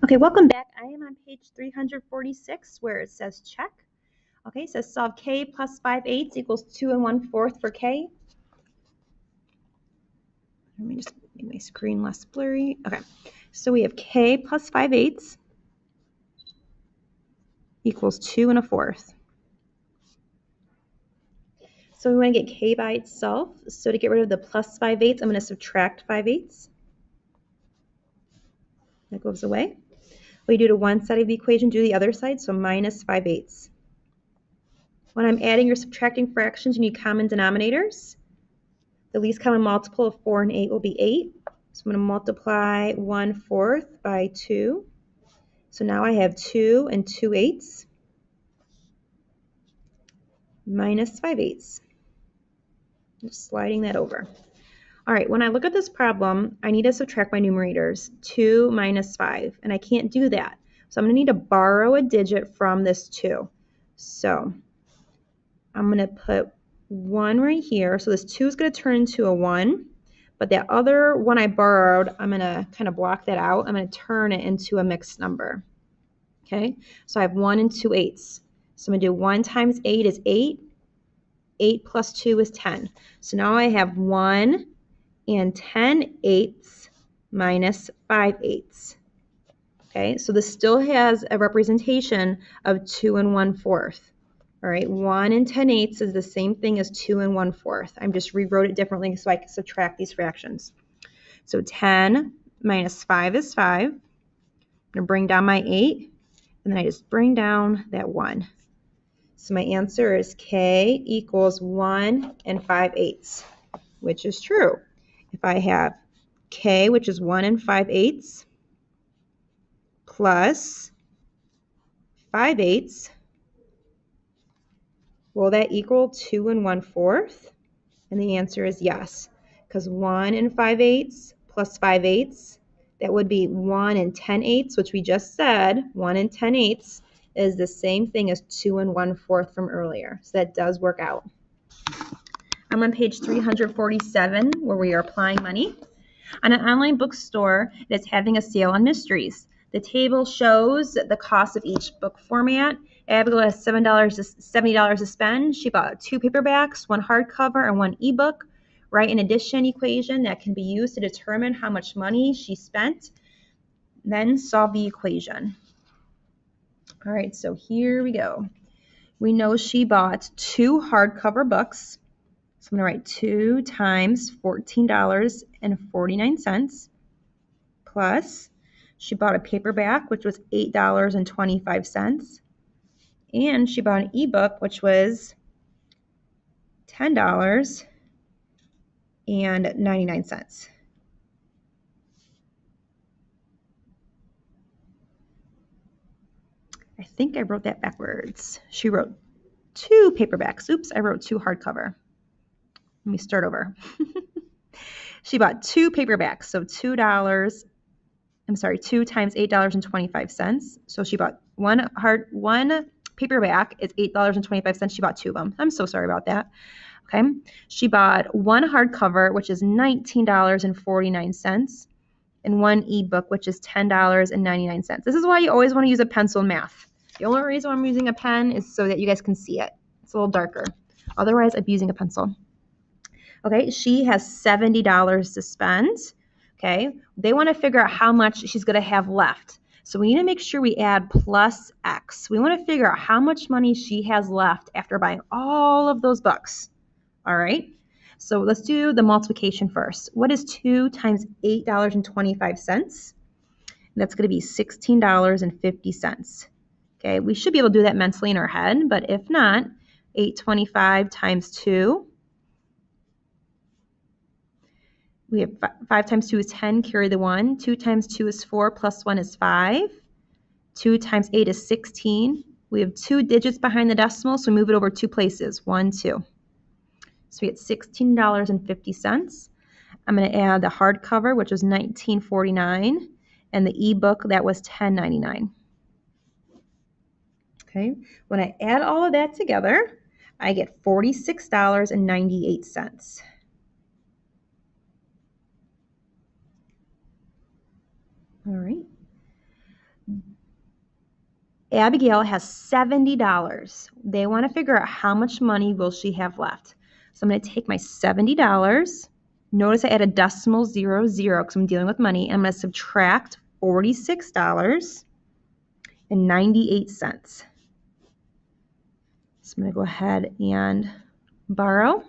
Okay, welcome back. I am on page 346 where it says check. Okay, it says solve k plus 5/8 equals 2 1/4 for k. Let me just make my screen less blurry. Okay, so we have k plus 5/8 equals 2 1/4. So we want to get k by itself. So to get rid of the plus 5/8, I'm going to subtract 5/8. That goes away. We do to one side of the equation, do the other side, so minus 5/8. When I'm adding or subtracting fractions, you need common denominators. The least common multiple of 4 and 8 will be 8. So I'm going to multiply 1/4 by 2. So now I have 2 and 2/8 minus 5/8. Just sliding that over. All right, when I look at this problem, I need to subtract my numerators, 2 minus 5, and I can't do that. So I'm going to need to borrow a digit from this 2. So I'm going to put 1 right here. So this 2 is going to turn into a 1. But that other one I borrowed, I'm going to kind of block that out. I'm going to turn it into a mixed number. Okay, so I have 1 and 2/8. So I'm going to do 1 times 8 is 8. 8 plus 2 is 10. So now I have 1 and 10/8 minus 5/8. Okay, so this still has a representation of 2 1/4. All right, 1 and 10/8 is the same thing as 2 1/4. I just rewrote it differently so I can subtract these fractions. So 10 minus 5 is 5. I'm going to bring down my 8, and then I just bring down that 1. So my answer is k equals 1 and 5/8, which is true. If I have k, which is 1 and 5/8, plus 5/8, will that equal 2 1/4? And the answer is yes, because 1 and 5/8 plus 5/8, that would be 1 and 10/8, which we just said, 1 and 10/8 is the same thing as 2 1/4 from earlier. So that does work out. I'm on page 347 where we are applying money. On an online bookstore that's having a sale on mysteries. The table shows the cost of each book format. Abigail has $70 to spend. She bought 2 paperbacks, 1 hardcover, and 1 ebook. Write an addition equation that can be used to determine how much money she spent. Then solve the equation. All right, so here we go. We know she bought 2 hardcover books. So I'm going to write 2 times $14.49 plus she bought a paperback, which was $8.25, and she bought an ebook, which was $10.99. I think I wrote that backwards. She wrote 2 paperbacks. Oops, I wrote 2 hardcover. Let me start over. She bought 2 paperbacks, so $2 times $8.25. So she bought one paperback is $8.25. She bought 2 of them. I'm so sorry about that. Okay. She bought 1 hardcover, which is $19.49, and 1 ebook, which is $10.99. This is why you always want to use a pencil in math. The only reason I'm using a pen is so that you guys can see it. It's a little darker. Otherwise, I'd be using a pencil. Okay, she has $70 to spend. Okay, they want to figure out how much she's going to have left. So we need to make sure we add plus X. We want to figure out how much money she has left after buying all of those books. All right, so let's do the multiplication first. What is 2 times $8.25? That's going to be $16.50. Okay, we should be able to do that mentally in our head, but if not, $8.25 times 2. We have 5 times 2 is 10, carry the 1. 2 times 2 is 4, plus 1 is 5. 2 times 8 is 16. We have 2 digits behind the decimal, so we move it over 2 places, 1, 2. So we get $16.50. I'm going to add the hardcover, which was $19.49, and the ebook, that was $10.99. Okay, when I add all of that together, I get $46.98. All right. Abigail has $70. They want to figure out how much money will she have left. So I'm going to take my $70. Notice I add a decimal 00 because I'm dealing with money. And I'm going to subtract $46.98. So I'm going to go ahead and borrow.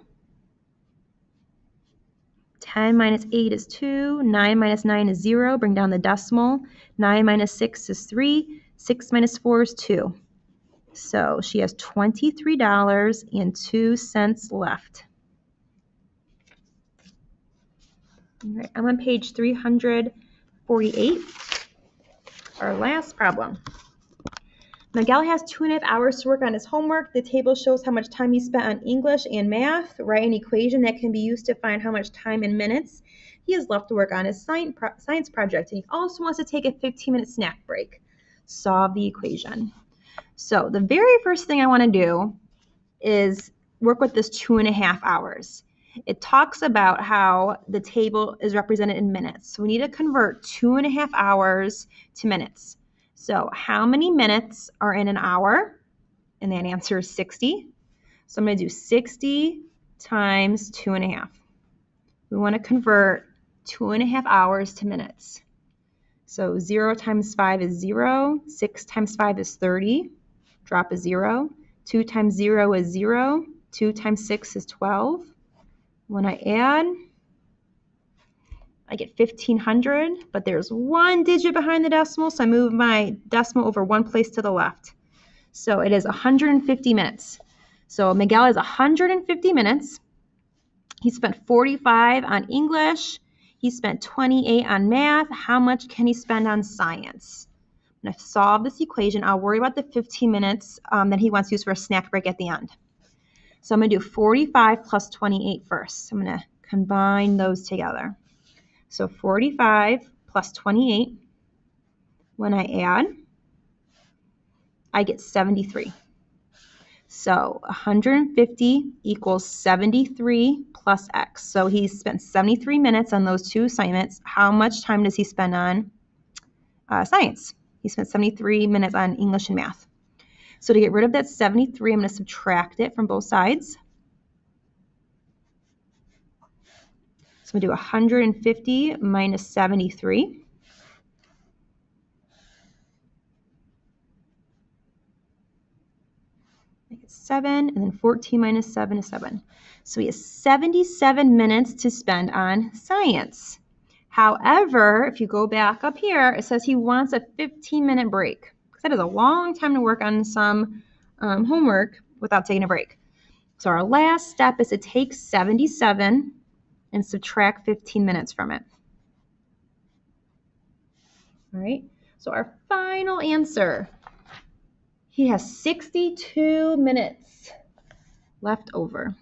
10 minus 8 is 2. 9 minus 9 is 0. Bring down the decimal. 9 minus 6 is 3. 6 minus 4 is 2. So she has $23.02 left. All right, I'm on page 348, our last problem. Miguel has 2.5 hours to work on his homework. The table shows how much time he spent on English and math. Write an equation that can be used to find how much time in minutes he has left to work on his science project. And he also wants to take a 15-minute snack break. Solve the equation. So the very first thing I want to do is work with this 2.5 hours. It talks about how the table is represented in minutes. So we need to convert 2.5 hours to minutes. So how many minutes are in an hour? And that answer is 60. So I'm going to do 60 times 2.5. We want to convert 2.5 hours to minutes. So 0 times 5 is 0. 6 times 5 is 30. Drop a 0. 2 times 0 is 0. 2 times 6 is 12. When I add, I get 1,500, but there's one digit behind the decimal, so I move my decimal over one place to the left. So it is 150 minutes. So Miguel has 150 minutes. He spent 45 on English. He spent 28 on math. How much can he spend on science? I'm going to solve this equation. I'll worry about the 15 minutes that he wants to use for a snack break at the end. So I'm going to do 45 plus 28 first. I'm going to combine those together. So 45 plus 28, when I add, I get 73. So 150 equals 73 plus x. So he spent 73 minutes on those two assignments. How much time does he spend on science? He spent 73 minutes on English and math. So to get rid of that 73, I'm going to subtract it from both sides. So I'm going to do 150 minus 73. Make it 7, and then 14 minus 7 is 7. So he has 77 minutes to spend on science. However, if you go back up here, it says he wants a 15-minute break. Because that is a long time to work on some homework without taking a break. So our last step is to take 77 and subtract 15 minutes from it. All right, so our final answer, he has 62 minutes left over.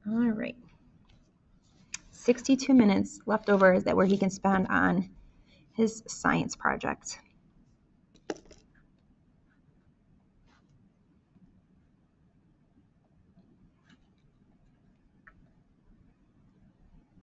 All right, 62 minutes left over is that where he can spend on his science project.